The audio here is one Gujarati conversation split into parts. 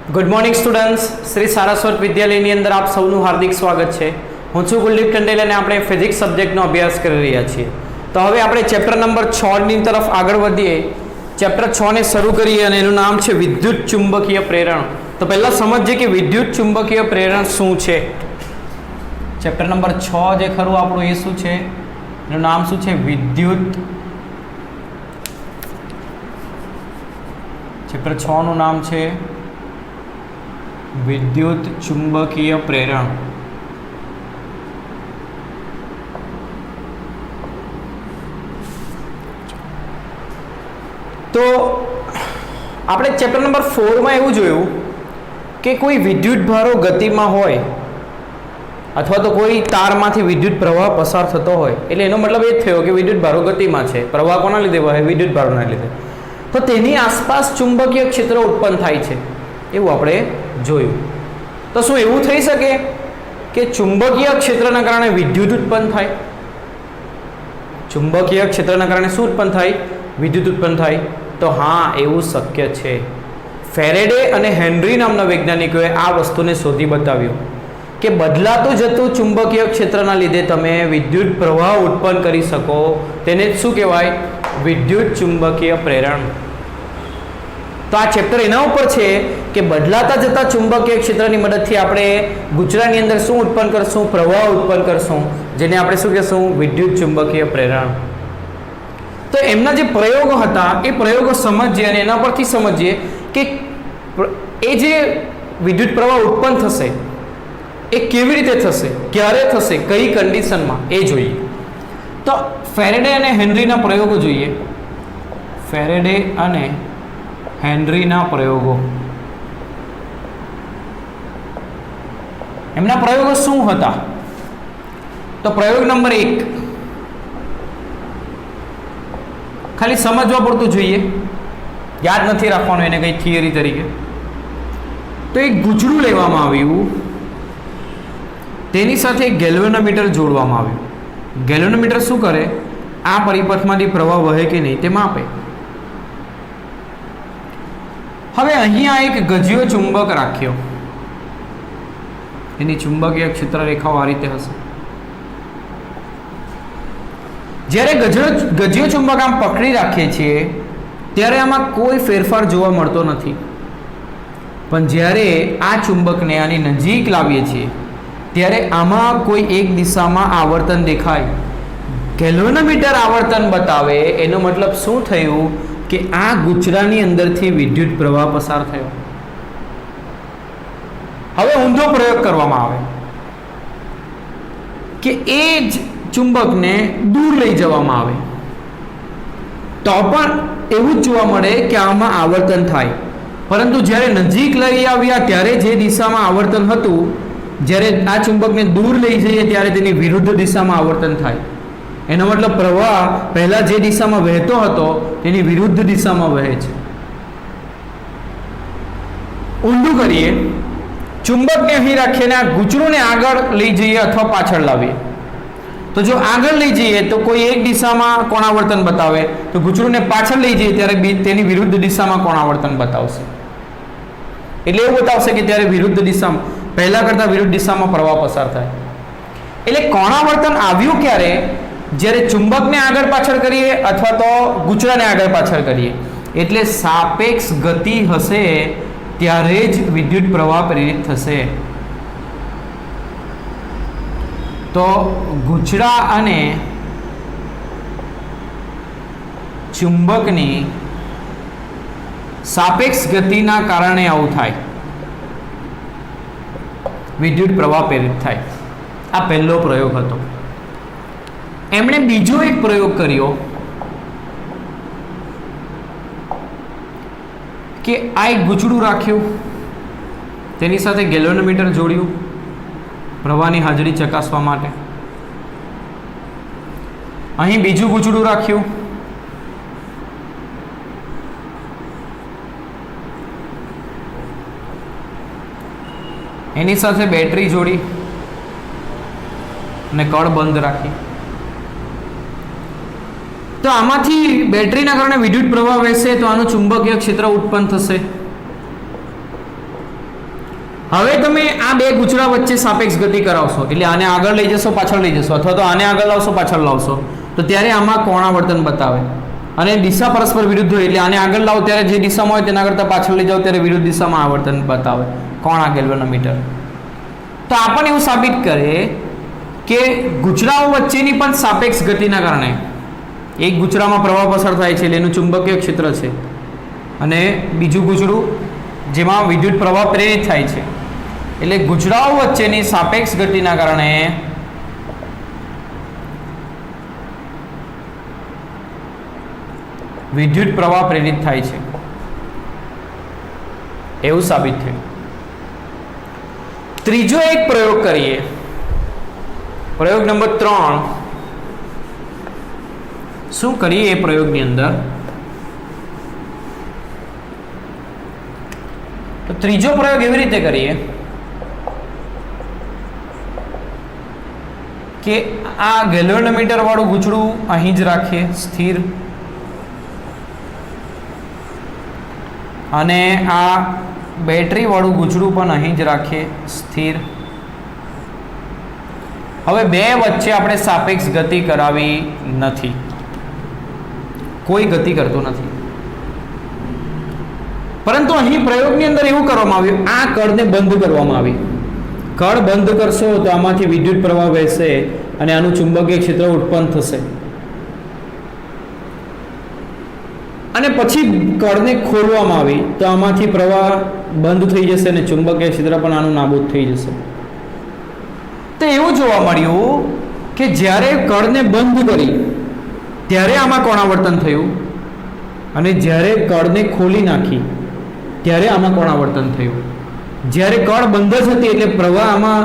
Good morning students, Shri Saraswat વિદ્યાલયની અંદર આપ સૌનું હાર્દિક સ્વાગત છે. હું છું કુલદીપ ટંડેલ અને આપણે ફિઝિક્સ સબ્જેક્ટનો અભ્યાસ કરી રહ્યા છીએ. તો હવે આપણે ચેપ્ટર નંબર 6 તરફ આગળ વધીએ. ચેપ્ટર 6 ને શરૂ કરીએ અને એનું નામ છે વિદ્યુત ચુંબકીય પ્રેરણ. તો પહેલાં સમજીએ કે વિદ્યુત ચુંબકીય પ્રેરણ શું છે. ચેપ્ટર નંબર 6 જે ખરું આપણું એ શું છે, એનું નામ શું છે? વિદ્યુત. ચેપ્ટર 6 નું નામ છે વિદ્યુત ચુંબકીય પ્રેરણ. તો આપણે ચેપ્ટર નંબર 4 માં એવું જોયું કે કોઈ વિદ્યુત ભારો ગતિમાં હોય અથવા તો કોઈ તારમાંથી વિદ્યુત પ્રવાહ પસાર થતો હોય, એટલે એનો મતલબ એ થયો કે વિદ્યુત ભારો ગતિમાં છે. પ્રવાહ કોના લીધે વહે? વિદ્યુત ભારોના લીધે. તો તેની આસપાસ ચુંબકીય ક્ષેત્ર ઉત્પન્ન થાય છે, એવું આપણે જોયું. તો શું એવું થઈ શકે કે ચુંબકીય ક્ષેત્રના કારણે વિદ્યુત ઉત્પન્ન થાય? ચુંબકીય ક્ષેત્રના કારણે શું ઉત્પન્ન થાય? વિદ્યુત ઉત્પન્ન થાય. તો હા, એવું શક્ય છે. ફેરેડે અને હેનરી નામના વૈજ્ઞાનિકોએ આ વસ્તુને શોધી બતાવ્યું કે બદલાતું જતું ચુંબકીય ક્ષેત્રના લીધે તમે વિદ્યુત પ્રવાહ ઉત્પન્ન કરી શકો. તેને શું કહેવાય? વિદ્યુત ચુંબકીય પ્રેરણ. તો આ ચેપ્ટર એના ઉપર છે કે બદલાતા જતા ચુંબકીય ક્ષેત્રની મદદથી આપણે ગુજરાતની અંદર શું ઉત્પન્ન કરશું? પ્રવાહ ઉત્પન્ન કરશું, જેને આપણે શું કહેશું? વિદ્યુત ચુંબકીય પ્રેરણ. તો એમના જે પ્રયોગો હતા એ પ્રયોગો સમજીએ અને એના પરથી સમજીએ કે એ જે વિદ્યુત પ્રવાહ ઉત્પન્ન થશે એ કેવી રીતે થશે, ક્યારે થશે, કઈ કન્ડિશનમાં, એ જોઈએ. તો ફેરેડે અને હેનરીના પ્રયોગો જોઈએ. ફેરેડે અને હેનરીના પ્રયોગો. એમના પ્રયોગો શું હતા? તો પ્રયોગ નંબર 1 ખાલી સમજવા પડતું જોઈએ, યાદ નથી રાખવાનું એને કંઈ થિયરી તરીકે. તો એક ગૂંચળું લેવામાં આવ્યું, તેની સાથે એક ગેલ્વેનોમીટર જોડવામાં આવ્યું. ગેલ્વેનોમીટર શું કરે? આ પરિપથમાંથી પ્રવાહ વહે કે નહીં તે માપે. હવે અહીંયા એક ગજ્યો ચુંબક રાખ્યો, એની ચુંબકીય ક્ષેત્ર રેખાઓ આ રીતે હશે. જ્યારે ગજ્યો ચુંબક આમ પકડી રાખીએ છીએ ત્યારે આમાં કોઈ ફેરફાર જોવા મળતો નથી. પણ જ્યારે આ ચુંબકને આની નજીક લાવીએ છીએ ત્યારે આમાં કોઈ એક દિશામાં આવર્તન દેખાય. ગેલ્વેનોમીટર આવર્તન બતાવે, એનો મતલબ શું થયું કે આ ગૂંચળાની અંદરથી વિદ્યુત પ્રવાહ પસાર થયો. હવે ઊંધો પ્રયોગ કરવામાં આવે કે એ જ ચુંબકને દૂર લઈ જવામાં આવે, તો પણ એવું જ જોવા મળે કે આમાં આવર્તન થાય. પરંતુ જ્યારે નજીક લઈ આવ્યા ત્યારે જે દિશામાં આવર્તન હતું, જ્યારે આ ચુંબકને દૂર લઈ જઈએ ત્યારે તેની વિરુદ્ધ દિશામાં આવર્તન થાય. એનો મતલબ પ્રવાહ પહેલા જે દિશામાં વહેતો હતો તેની વિરુદ્ધ દિશામાં વહે છે. ઊંધું કરીએ, ચુંબકને અહીં રાખીને આ ગૂંચળુંને આગળ લઈ જઈએ અથવા પાછળ લાવીએ. તો જો આગળ લઈ જઈએ તો કોઈ એક દિશામાં કોણાવર્તન બતાવે, તો ગૂંચળુંને પાછળ લઈ જઈએ ત્યારે તેની વિરુદ્ધ દિશામાં કોણાવર્તન બતાવશે. એટલે એવું બતાવશે કે ત્યારે વિરુદ્ધ દિશામાં, પહેલા કરતા વિરુદ્ધ દિશામાં પ્રવાહ પસાર થાય. એટલે કોણાવર્તન આવ્યું ક્યારે? જ્યારે ચુંબકને આગળ પાછળ કરીએ અથવા તો ગૂંચળાને આગળ પાછળ કરીએ. એટલે સાપેક્ષ ગતિ હશે ત્યારે જ વિદ્યુત પ્રવાહ પ્રેરિત થશે. તો ગૂંચળા અને ચુંબકની સાપેક્ષ ગતિના કારણે આવું થાય, વિદ્યુત પ્રવાહ પ્રેરિત થાય. આ પહેલો પ્રયોગ હતો. એમણે બીજો એક પ્રયોગ કર્યો કે આ એક ગૂંચળું રાખ્યું, તેની સાથે ગેલ્વેનોમીટર જોડ્યું પ્રવાહની હાજરી ચકાસવા માટે. અહીં બીજું ગૂંચળું રાખ્યું, એની સાથે બેટરી જોડી અને કળ બંધ રાખી. તો આમાંથી બેટરીના કારણે વિદ્યુત પ્રવાહ વહેશે તો આનું ચુંબકીય ક્ષેત્ર ઉત્પન્ન થશે. હવે તમે આ બે ગુચરા વચ્ચે સાપેક્ષ ગતિ કરાવશો એટલે આને આગળ લઈ જશો પાછળ લઈ જશો અથવા તો આને આગળ લાવશો પાછળ લાવશો તો ત્યારે આમાં કોણાવર્તન બતાવે અને દિશા પરસ્પર વિરુદ્ધ હોય એટલે આને આગળ લાવો ત્યારે જે દિશામાં હોય તેના કરતાં પાછળ લઈ જાઓ ત્યારે વિરુદ્ધ દિશામાં આવર્તન બતાવે કોણા ગેલ્વેનોમીટર. તો આપણને એવું સાબિત કરે કે ગુચરાઓ વચ્ચેની પણ સાપેક્ષ ગતિના કારણે એક ગુચરામાં પ્રવાહ પસાર થાય છે એટલે એનું ચુંબકીય ક્ષેત્ર છે અને બીજું ગુચરું જેમાં વિદ્યુત પ્રવાહ પ્રેરિત થાય છે એટલે ગુચરાઓ વચ્ચેની સાપેક્ષ ગતિના કારણે વિદ્યુત પ્રવાહ પ્રેરિત થાય છે એવું સાબિત થયું. ત્રીજો એક પ્રયોગ કરીએ, પ્રયોગ નંબર 3. શું કરીએ એ પ્રયોગની અંદર? તો ત્રીજો પ્રયોગ એવી રીતે કરીએ કે આ ગેલ્વેનોમીટર વાળું ગૂંચળું અહીં જ રાખીએ સ્થિર અને આ બેટરી વાળું ગૂંચળું પણ અહીં જ રાખીએ સ્થિર. હવે બે વચ્ચે આપણે સાપેક્ષ ગતિ કરાવી નથી, કોઈ ગતિ કરતું નથી, પરંતુ અહીં પ્રયોગની અંદર એવું કરવામાં આવ્યું, આ કળને બંધ કરવામાં આવી. કળ બંધ કરશો તો આમાંથી વિદ્યુત પ્રવાહ વહેશે અને આનું ચુંબકીય ક્ષેત્ર ઉત્પન્ન થશે અને પછી કળને ખોલવામાં આવી તો આમાંથી પ્રવાહ બંધ થઈ જશે અને ચુંબકીય ક્ષેત્ર પણ આનું નાબૂદ થઈ જશે. તો એવું જોવા મળ્યું કે જ્યારે કળને બંધ કરી ત્યારે આમાં કોણાવર્તન થયું અને જ્યારે કળને ખોલી નાખી ત્યારે આમાં કોણાવર્તન થયું. જ્યારે કળ બંધ જ હતી એટલે પ્રવાહ આમાં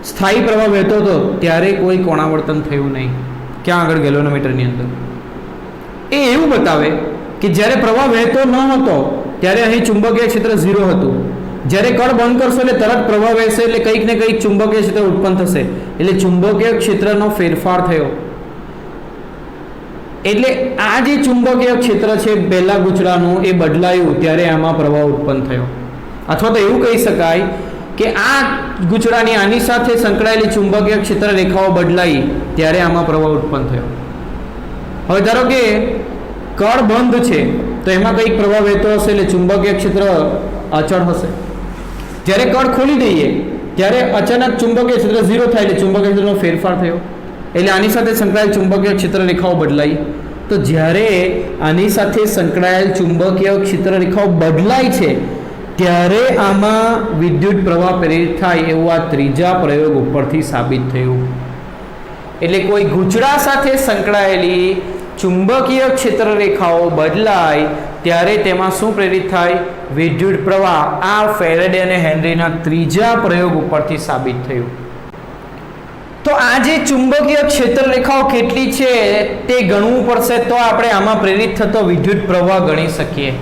સ્થાયી પ્રવાહ વહેતો હતો ત્યારે કોઈ કોણાવર્તન થયું નહીં. ક્યાં આગળ ગેલ્વેનોમીટરની અંદર એ એવું બતાવે કે જ્યારે પ્રવાહ વહેતો ન હતો ત્યારે અહીં ચુંબકીય ક્ષેત્ર 0 હતું. જ્યારે કળ બંધ કરશો એટલે તરત પ્રવાહ વહેશે એટલે કંઈક ને કંઈક ચુંબકીય ક્ષેત્ર ઉત્પન્ન થશે એટલે ચુંબકીય ક્ષેત્રનો ફેરફાર થયો. એટલે આ જે ચુંબકીય ક્ષેત્ર છે પહેલા ગૂંચળાનું એ બદલાયું ત્યારે આમાં પ્રવાહ ઉત્પન્ન થયો. અથવા તો એવું કહી શકાય કે આ ગૂંચળાની આની સાથે સંકળાયેલી ચુંબકીય ક્ષેત્ર રેખાઓ બદલાઈ ત્યારે આમાં પ્રવાહ ઉત્પન્ન થયો. હવે ધારો કે કળ બંધ છે તો એમાં કંઈક પ્રવાહ વહેતો હશે એટલે ચુંબકીય ક્ષેત્ર અચળ હશે. જ્યારે કળ ખોલી દઈએ ત્યારે અચાનક ચુંબકીય ક્ષેત્ર 0 થાય એટલે ચુંબકીય ક્ષેત્રનો ફેરફાર થયો એટલે આની સાથે સંકળાયેલ ચુંબકીય ક્ષેત્ર રેખાઓ બદલાઈ. તો જ્યારે આની સાથે સંકળાયેલ ચુંબકીય ક્ષેત્ર રેખાઓ બદલાય છે ત્યારે આમાં વિદ્યુત પ્રવાહ પ્રેરિત થાય એવું આ ત્રીજા પ્રયોગ ઉપરથી સાબિત થયું. એટલે કોઈ ગૂંચળા સાથે સંકળાયેલી ચુંબકીય ક્ષેત્ર રેખાઓ બદલાય ત્યારે તેમાં શું પ્રેરિત થાય? વિદ્યુત પ્રવાહ. આ ફેરેડે અને હેનરીના ત્રીજા પ્રયોગ ઉપરથી સાબિત થયું. તો આ જે ચુંબકીય ક્ષેત્ર રેખાઓ કેટલી છે તે ગણવું પડશે તો આપણે આમાં પ્રેરિત થતો વિદ્યુત પ્રવાહ ગણી શકીએ.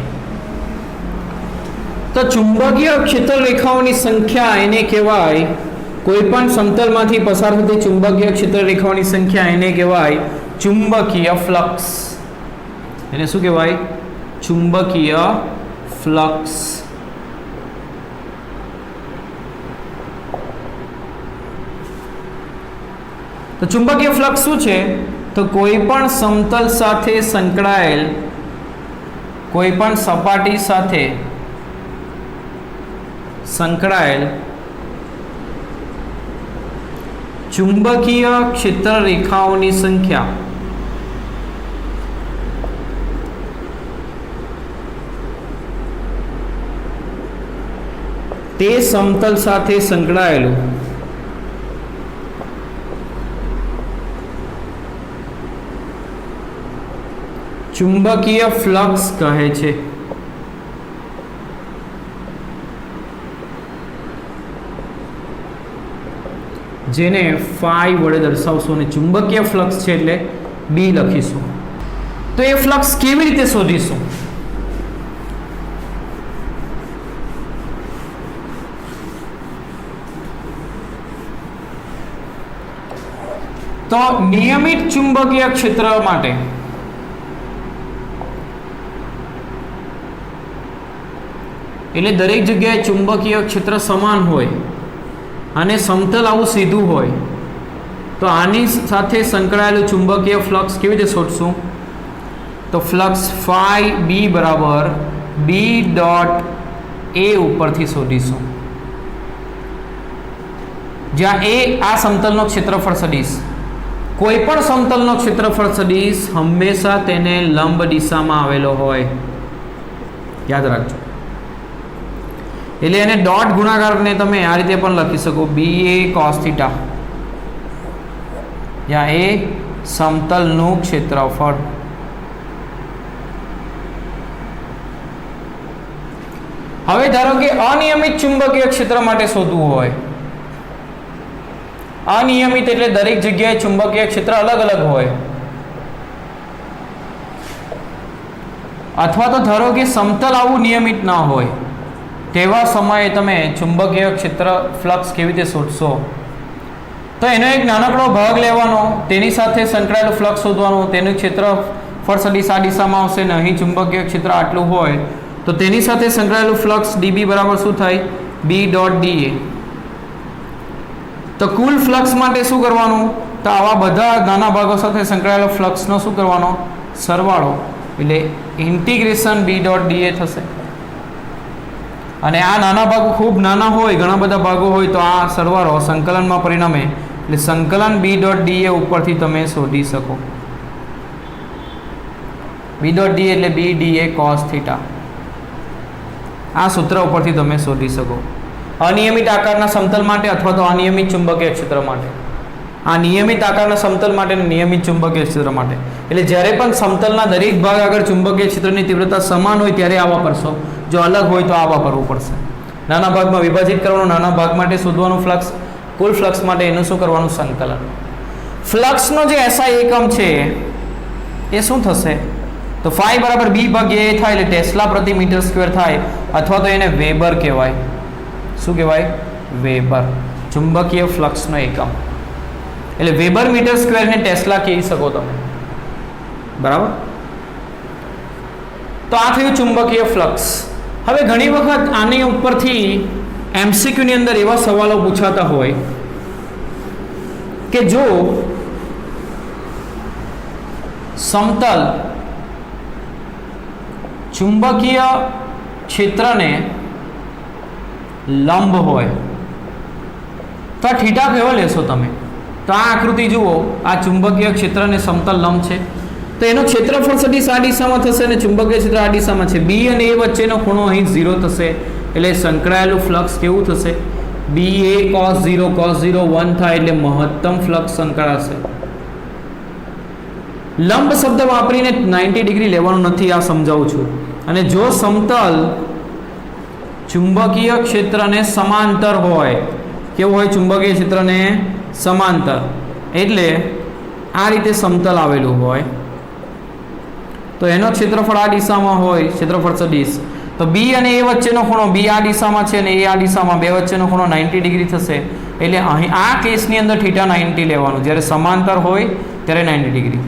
તો ચુંબકીય ક્ષેત્ર રેખાઓની સંખ્યા એને કહેવાય, કોઈ પણ સમતલમાંથી પસાર થતી ચુંબકીય ક્ષેત્ર રેખાઓની સંખ્યા એને કહેવાય ચુંબકીય ફ્લક્સ. એને શું કહેવાય? ચુંબકીય ફ્લક્સ. તો ચુંબકીય ફ્લક્સ શું છે? તો કોઈ પણ સમતલ સાથે સંકળાયેલ, કોઈ પણ સપાટી સાથે સંકળાયેલ ચુંબકીય ક્ષેત્ર રેખાઓની સંખ્યા તે સમતલ સાથે સંકળાયેલું ચુંબકીય ફ્લક્સ કહે છે. જેને ફાઈ વડે દર્શાવશું અને ચુંબકીય ફ્લક્સ છે એટલે બી લખીશું. તો એ ફ્લક્સ કેવી રીતે શોધીશું? તો નિયમિત ચુંબકીય ક્ષેત્ર માટે એટલે દરેક જગ્યાએ ચુંબકીય ક્ષેત્ર સમાન હોય અને સમતલ આવું સીધું હોય તો આની સાથે સંકળાયેલું ચુંબકીય ફ્લક્સ કેવી રીતે શોધશું? તો ફ્લક્સ ફાઈ બી બરાબર બી ડોટ એ ઉપરથી શોધીશું, જ્યાં એ આ સમતલનો ક્ષેત્રફળ સદિશ, કોઈ પણ સમતલનો ક્ષેત્રફળ સદિશ હંમેશા તેને લંબ દિશામાં આવેલો હોય, યાદ રાખજો. એટલે એને ડોટ ગુણાકારને તમે આ રીતે પણ લખી શકો, બી એ કોસ થીટા, જ્યાં એ સમતલનું ક્ષેત્રફળ. હવે ધારો કે અનિયમિત ચુંબકીય ક્ષેત્ર માટે શોધવું હોય, અનિયમિત એટલે દરેક જગ્યાએ ચુંબકીય ક્ષેત્ર અલગ અલગ હોય, અથવા તો ધારો કે સમતલ આવું નિયમિત ના હોય, તેવા સમયે તમે ચુંબકીય ક્ષેત્ર ફ્લક્સ કેવી રીતે શોધશો? તો એનો એક નાનકડો ભાગ લેવાનો, તેની સાથે સંકળાયેલું ફ્લક્સ શોધવાનું, તેનું ક્ષેત્રફળ સદિશ આ દિશામાં આવશે ને અહીં ચુંબકીય ક્ષેત્ર આટલું હોય તો તેની સાથે સંકળાયેલું ફ્લક્સ ડીબી બરાબર શું થાય? B dot d A. તો કુલ ફ્લક્સ માટે શું કરવાનું? તો આવા બધા નાના ભાગો સાથે સંકળાયેલો ફ્લક્સનો શું કરવાનો? સરવાળો, એટલે ઇન્ટિગ્રેશન બી ડોટ ડીએ થશે. અને આ નાના ભાગો ખૂબ નાના હોય, ઘણા બધા ભાગો હોય તો આ સરવાળો સંકલનમાં પરિણમે, એટલે સંકલન બી ડોટ ડીએ ઉપરથી તમે શોધી શકો. બી ડોટ ડી એટલે બી ડીએ કોસ થીટા, આ સૂત્ર ઉપરથી તમે શોધી શકો. અનિયમિત આકારના સમતલ માટે અથવા તો અનિયમિત ચુંબકીય ક્ષેત્ર માટે. આ નિયમિત આકારના સમતલ માટે અને નિયમિત ચુંબકીય ક્ષેત્ર માટે. એટલે જ્યારે પણ સમતલના દરેક ભાગ આગળ ચુંબકીય ક્ષેત્રની તીવ્રતા સમાન હોય ત્યારે આ વાપરશો, જો અલગ હોય તો આ વાપરવું પડશે. નાના ભાગમાં વિભાજિત કરવાનું, નાના ભાગ માટે શોધવાનું ફ્લક્સ, કુલ ફ્લક્સ માટે એનું શું કરવાનું? સંકલન. ફ્લક્સનો જે એસઆઈ એકમ છે એ શું થશે? તો ફાઈ બરાબર બી ભાગ્યા એ થાય, એટલે ટેસ્લા પ્રતિ મીટર સ્ક્વેર થાય, અથવા તો એને વેબર કહેવાય. શું કહેવાય? વેબર. ચુંબકીય ફ્લક્સનો એકમ એટલે વેબર મીટર સ્ક્વેરને ટેસ્લા કહી શકો તમે, બરાબર? તો આ થયું ચુંબકીય ફ્લક્સ. હવે ઘણી વખત આની ઉપરથી એમસીક્યુની અંદર એવા સવાલો પૂછાતા હોય કે જો સમતલ ચુંબકીય ક્ષેત્રને લંબ હોય તો આ થીટા કેવો લેશો તમે? તો આ આકૃતિ જુઓ, આ ચુંબકીય ક્ષેત્રને સમતલ લંબ છે તો એનો ક્ષેત્રફળ સદિશ આ દિશામાં થશે અને ચુંબકીય ક્ષેત્ર આ દિશામાં છે. બી અને એ વચ્ચેનો ખૂણો અહીં 0 થશે, એટલે સંકળાયેલું ફ્લક્સ કેવું થશે? બી એ cos 0 1 થાય, એટલે મહત્તમ ફ્લક્સ સંકળાશે. લંબ શબ્દ વાપરીને 90 ડિગ્રી લેવાનું નથી, આ સમજાવું છું. અને જો સમતલ ચુંબકીય ક્ષેત્રને સમાંતર હોય, કેવું હોય? ચુંબકીય ક્ષેત્રને સમાંતર, એટલે આ રીતે સમતલ આવેલું હોય તો એનો ક્ષેત્રફળ આ દિશામાં હોય, ક્ષેત્રફળ સદિશ. તો બી અને એ વચ્ચેનો ખૂણો, બી આ દિશામાં છે અને એ આ દિશામાં, બે વચ્ચેનો ખૂણો 90 ડિગ્રી થશે. એટલે અહીં આ કેસની અંદર થીટા 90 લેવાનું, જ્યારે સમાંતર હોય ત્યારે 90 ડિગ્રી,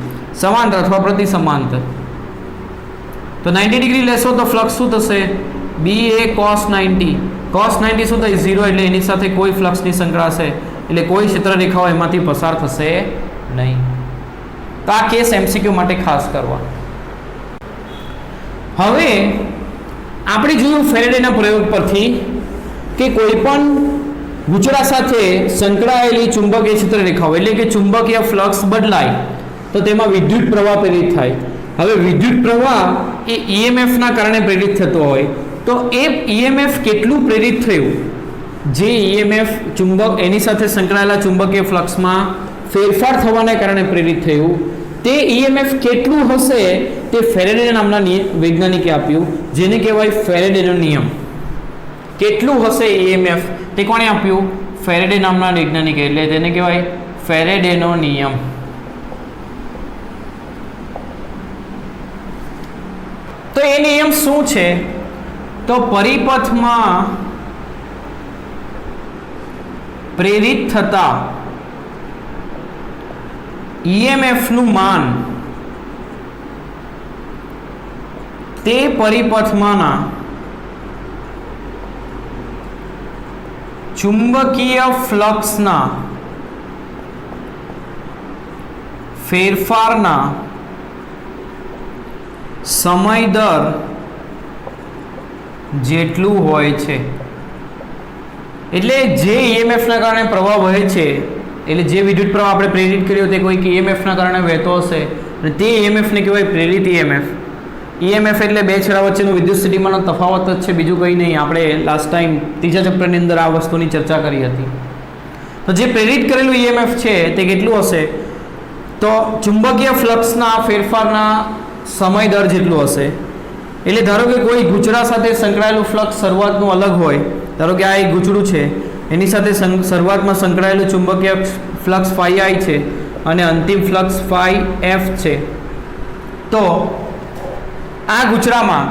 સમાંતર અથવા પ્રતિ સમાંતર. તો 90 ડિગ્રી લેશો તો ફ્લક્સ શું થશે? બી એ cos 90, cos 90 શું થાય? 0, એટલે એની સાથે કોઈ ફ્લક્સ નહીં સંકળાશે, એટલે કોઈ ક્ષેત્ર રેખાઓ એમાંથી પસાર થશે નહીં. તો આ કેસ એમસીક્યુ માટે ખાસ કરવા. હવે આપણે જોયું ફેરેડેના પ્રયોગ પરથી કે કોઈ પણ ગૂંચળા સાથે સંકળાયેલી ચુંબકીય ક્ષેત્ર રેખાઓ, એટલે કે ચુંબકીય ફ્લક્સ બદલાય તો તેમાં વિદ્યુત પ્રવાહ પ્રેરિત થાય. હવે વિદ્યુત પ્રવાહ એ ઈએમએફના કારણે પ્રેરિત થતો હોય તો એ ઈએમએફ કેટલું પ્રેરિત થયું? જે ઈએમએફ ચુંબક એની સાથે સંકળાયેલા ચુંબકીય ફ્લક્સમાં ફેરફાર થવાને કારણે પ્રેરિત થયું, તે ઈએમએફ કેટલું હશે તે ફેરેડે નામના વૈજ્ઞાનિકે આપ્યું, જેને કહેવાય ફેરેડેનો નિયમ. કેટલું હશે ઈએમએફ તે કોણે આપ્યું? ફેરેડે નામના વૈજ્ઞાનિકે, એટલે તેને કહેવાય ફેરેડેનો નિયમ. તો એ નિયમ શું છે? તો પરિપથમાં પ્રેરિત થતા ઈએમએફનું માન તે પરિપથમાંના ચુંબકીય ફ્લક્સના ફેરફારના સમય દર જેટલું હોય છે. એટલે જે ઈએમએફના કારણે પ્રવાહ વહે છે, એટલે જે વિદ્યુત પ્રવાહ આપણે પ્રેરિત કર્યો તે કોઈક ઈએમએફના કારણે વહેતો હશે અને તે ઈએમએફને કહેવાય પ્રેરિત ઈએમએફ. ઈએમએફ એટલે બે છેડા વચ્ચેનું વિદ્યુત સ્થિતિમાનનો તફાવત જ છે, બીજું કંઈ નહીં. આપણે લાસ્ટ ટાઈમ ત્રીજા ચેપ્ટરની અંદર આ વસ્તુની ચર્ચા કરી હતી. તો જે પ્રેરિત કરેલું ઈએમએફ છે તે કેટલું હશે? તો ચુંબકીય ફ્લક્સના ફેરફારના સમય દર જેટલું હશે. એટલે ધારો કે કોઈ ગૂંચળા સાથે સંકળાયેલું ફ્લક્સ શરૂઆતનું અલગ હોય. ધારો કે આ એક ગૂંચળું છે, એની સાથે શરૂઆતમાં સંકળાયેલું ચુંબકીય ફ્લક્સ ફાઈ આઈ છે અને અંતિમ ફ્લક્સ ફાઈ એફ છે. તો આ ગૂંચળામાં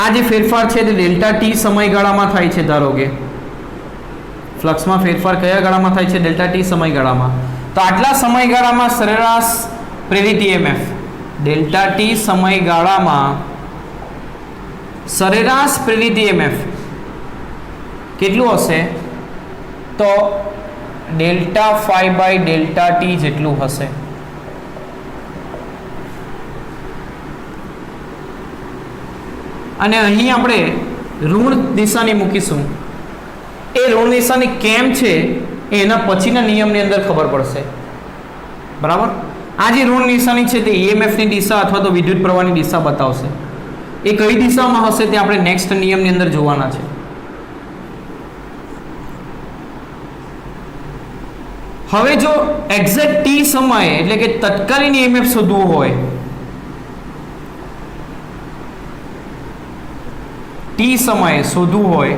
આ જે ફેરફાર છે તે ડેલ્ટા ટી સમયગાળામાં થાય છે. ધારો કે ફ્લક્સમાં ફેરફાર કયા ગાળામાં થાય છે? ડેલ્ટા ટી સમયગાળામાં. તો આટલા સમયગાળામાં સરેરાશ પ્રેરિત ઈએમએફ ડેલ્ટા ટી સમયગાળામાં સરેરાશ પ્રેરિત ઈએમએફ કેટલું હશે? તો delta phi by delta T જેટલું હશે. અને અહીં આપણે ઋણ નિશાની મૂકીશું. એ ઋણ નિશાની કેમ છે એ એના પછીના નિયમની અંદર ખબર પડશે. બરાબર? આ જે ઋણ નિશાની છે તે ઈએમએફની દિશા અથવા તો વિદ્યુત પ્રવાહની દિશા બતાવશે. એ કઈ દિશામાં હશે તે આપણે નેક્સ્ટ નિયમની અંદર જોવાના છે. હવે જો એક્ઝેક્ટ ટી સમયે એટલે કે તત્કાલીન ઈએમએફ શોધવું હોય, ટી સમયે શોધવું હોય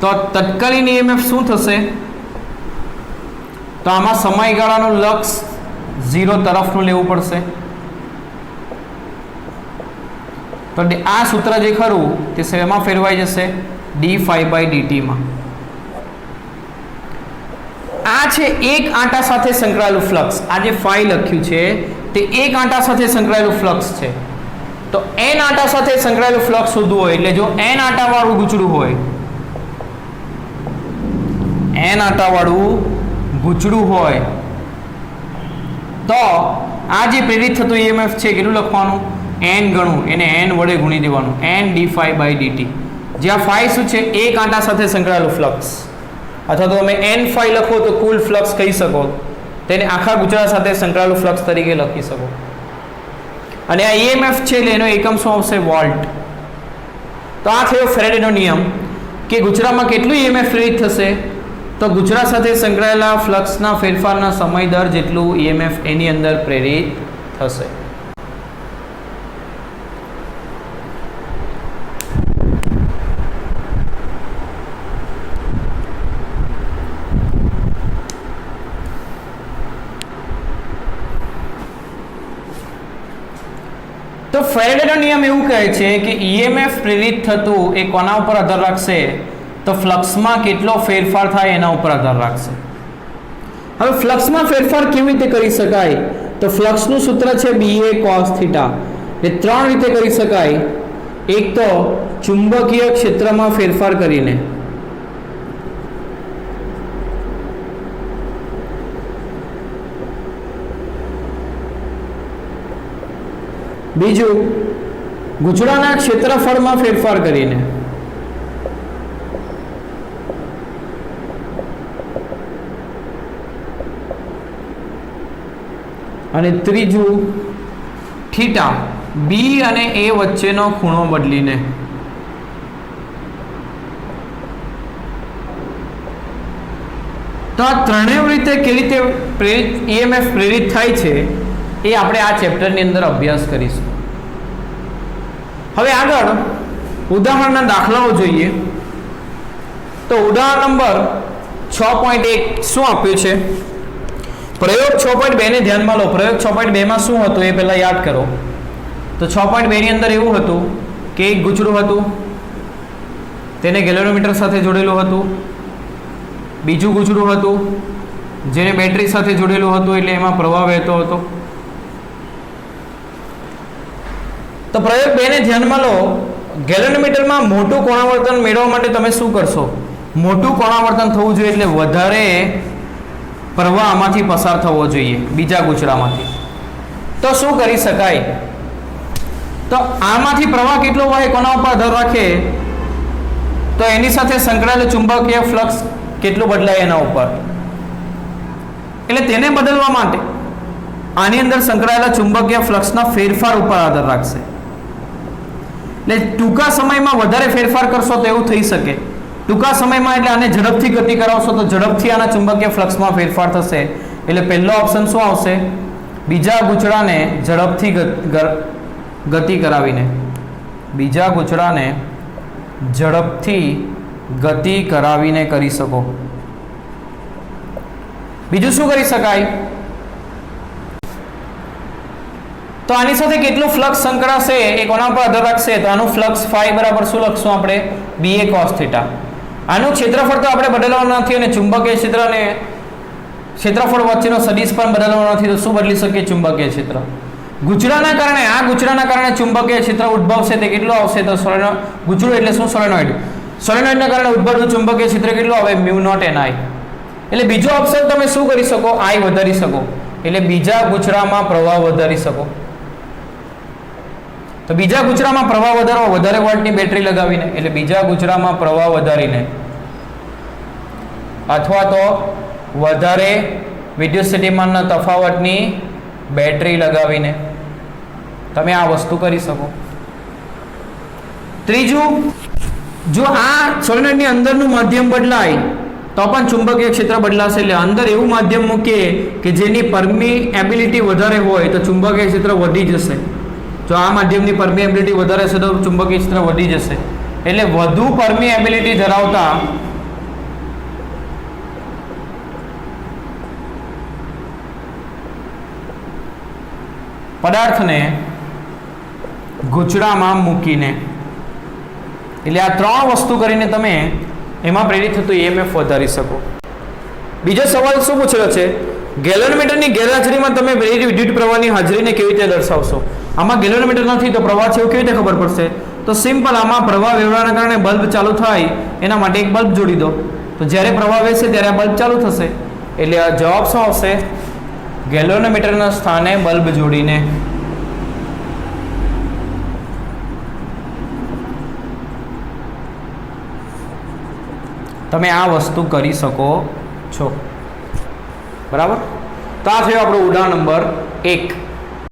તો તત્કાલીન ઈએમએફ શું થશે? તો આમાં સમયગાળાનું લક્ષ 0 તરફનું લેવું પડશે. તો આ સૂત્ર જે ખરું તે શેમાં ફેરવાઈ જશે? ડી ફાઈ બાય ડીટીમાં. આ છે એક આંટા સાથે સંકળાયેલું ફ્લક્સ. આ જે ફાઈ લખ્યું છે તે એક આંટા સાથે સંકળાયેલું ફ્લક્સ છે. તો n આંટા સાથે સંકળાયેલું ફ્લક્સ શોધવું હોય એટલે જો n આંટા વાળું ગૂંચળું હોય, n આંટા વાળું ગૂંચળું હોય તો આ જે પ્રેરિત થતું ઈએમએફ છે કેટલું લખવાનું? n ગણું, એને n વડે ગુણી દેવાનું. n d phi by d T. જ્યાં ફાઈ શું છે? એક આંટા સાથે સંકળાયેલું ફ્લક્સ. અથવા તો તમે n ફાઈ લખો તો કુલ ફ્લક્સ કહી શકો. તેને આખા ગૂંચળા સાથે સંકળાયેલું ફ્લક્સ તરીકે લખી શકો. અને આ ઈએમએફ છે એટલે એનો એકમ શું આવશે? વોલ્ટ. તો આ થયો ફેરેડેનો નિયમ કે ગૂંચળામાં કેટલું ઈએમએફ પ્રેરિત થશે? તો ગૂંચળા સાથે સંકળાયેલા ફ્લક્સના ફેરફારના સમય દર જેટલું ઈએમએફ એની અંદર પ્રેરિત થશે. તો ફેરેડેનો નિયમ એવું કહે છે કે ઈએમએફ પ્રેરિત થતું એ કોના ઉપર આધાર રાખશે? તો ફ્લક્સમાં કેટલો ફેરફાર થાય એના ઉપર આધાર રાખશે. હવે ફ્લક્સમાં ફેરફાર કેવી રીતે કરી શકાય? તો ફ્લક્સનું સૂત્ર છે BA cos થીટા. એ ત્રણ રીતે કરી શકાય. એક તો ચુંબકીય ક્ષેત્રમાં ફેરફાર કરીને, બીજું ગૂંચળાના ક્ષેત્રફળમાં ફેરફાર કરીને, અને ત્રીજું થીટા બી અને એ વચ્ચેનો ખૂણો બદલીને. તો આ ત્રણેય રીતે કેવી રીતે ઈએમએફ પ્રેરિત થાય છે એ આપણે આ ચેપ્ટરની અંદર અભ્યાસ કરીશું. હવે આગળ ઉદાહરણના દાખલાઓ જોઈએ. તો ઉદાહરણ નંબર 6.1 શું આપ્યું છે? પ્રયોગ 6.2 ને ધ્યાનમાં લો. પ્રયોગ 6.2 માં શું હતું એ પહેલા યાદ કરો. તો 6.2 ની અંદર એવું હતું કે એક ગૂંચળું હતું, તેને ગેલેનોમીટર સાથે જોડેલું હતું. બીજું ગૂંચળું હતું જેને બેટરી સાથે જોડેલું હતું, એટલે એમાં પ્રવાહ વહેતો હતો. તો પ્રયોગ 2 ને ધ્યાનમાં લો. ગેલેનોમીટરમાં મોટું કોણાવર્તન મેળવવા માટે તમે શું કરશો? મોટું કોણાવર્તન થવું જોઈએ એટલે વધારે પ્રવાહ આમાંથી પસાર થવો જોઈએ બીજા ગુચડામાંથી. તો શું કરી શકાય? તો આમાંથી પ્રવાહ કેટલો વહે કોના ઉપર આધાર રાખે? તો એની સાથે સંકળાયેલું ચુંબકીય ફ્લક્સ કેટલું બદલાય એના ઉપર. એટલે તેને બદલવા માટે આની અંદર સંકળાયેલા ચુંબકીય ફ્લક્સના ફેરફાર ઉપર આધાર રાખશે. એટલે ટૂંકા સમયમાં વધારે ફેરફાર કરશો તો એવું થઈ શકે. ટૂંકા સમયમાં એટલે આને ઝડપથી ગતિ કરાવશો તો ઝડપથી આના ચુંબકીય ફ્લક્સમાં ફેરફાર થશે. એટલે પહેલો ઓપ્શન શું આવશે? બીજા ગૂંચળાને ઝડપથી ગતિ કરાવીને, બીજા ગૂંચળાને ઝડપથી ગતિ કરાવીને કરી શકો. બીજું શું કરી શકાય? તો આની સાથે કેટલું ફ્લક્સ સંકળાશે એ કોના પર આધાર રાખશે? તો આનું ફ્લક્સ ફાઈ બરાબર શું લખશું આપણે? BA cos θ. આનું ક્ષેત્રફળ તો આપણે બદલવાનું નથી અને ચુંબકીય ક્ષેત્ર અને ક્ષેત્રફળ વચ્ચેનો સદિશ પણ બદલવાનો નથી. તો શું બદલી શકીએ? ચુંબકીય ક્ષેત્ર. ગૂંચળાના કારણે, આ ગૂંચળાના કારણે ચુંબકીય ક્ષેત્ર ઉદ્ભવશે તે કેટલું આવશે? તો ગૂંચળું એટલે શું? સોલેનોઇડ. સોલેનોઇડના કારણે ઉદ્ભવતું ચુંબકીય ક્ષેત્ર કેટલું આવે? μ0 NI. એટલે બીજો ઓપ્શન તમે શું કરી શકો? I વધારી શકો. એટલે બીજા ગૂંચળામાં પ્રવાહ વધારી શકો. તો બીજા ગૂંચળામાં પ્રવાહ વધારવા વધારે વોલ્ટની બેટરી લગાવીને, એટલે બીજા ગૂંચળામાં પ્રવાહ વધારીને અથવા તો વધારે વિદ્યુત સ્થિતિમાનના તફાવતની બેટરી લગાવીને તમે આ વસ્તુ કરી શકો. ત્રીજું, જો આ સોલેનોઇડની અંદરનું માધ્યમ બદલાય તો પણ ચુંબકીય ક્ષેત્ર બદલાશે. એટલે અંદર એવું માધ્યમ મૂકીએ કે જેની પરમિએબિલિટી વધારે હોય તો ચુંબકીય ક્ષેત્ર વધી જશે. જો આ માધ્યમની પરમિએબિલિટી વધારે હશે તો ચુંબકીય ક્ષેત્ર વધી જશે. એટલે વધુ પરમિએબિલિટી ધરાવતા પદાર્થને ગૂંચળામાં મૂકીને, એટલે આ ત્રણ વસ્તુ કરીને તમે એમાં પ્રેરિત થતું EMF વધારી શકો. બીજો સવાલ શું પૂછેલો છે? ગેલ્વેનોમીટરની ગેરહાજરીમાં તમે પ્રેરિત વિદ્યુત પ્રવાહની હાજરીને કેવી રીતે દર્શાવશો? આમાં ગેલ્વેનોમીટર નથી તો પ્રવાહ છે એવું કેવી રીતે ખબર પડશે? તો સિમ્પલ, આમાં પ્રવાહ વ્યવહારના કારણે બલ્બ ચાલુ થાય એના માટે એક બલ્બ જોડી દો. તો જ્યારે પ્રવાહ વહેશે ત્યારે આ બલ્બ ચાલુ થશે. એટલે આ જવાબ શું આવશે? ગેલ્વેનોમીટરના સ્થાને બલ્બ જોડીને. તમે આ વસ્તુ કરી શકો છો. બરાબર? તો આ થયો આપણો ઉદાહરણ નંબર 1.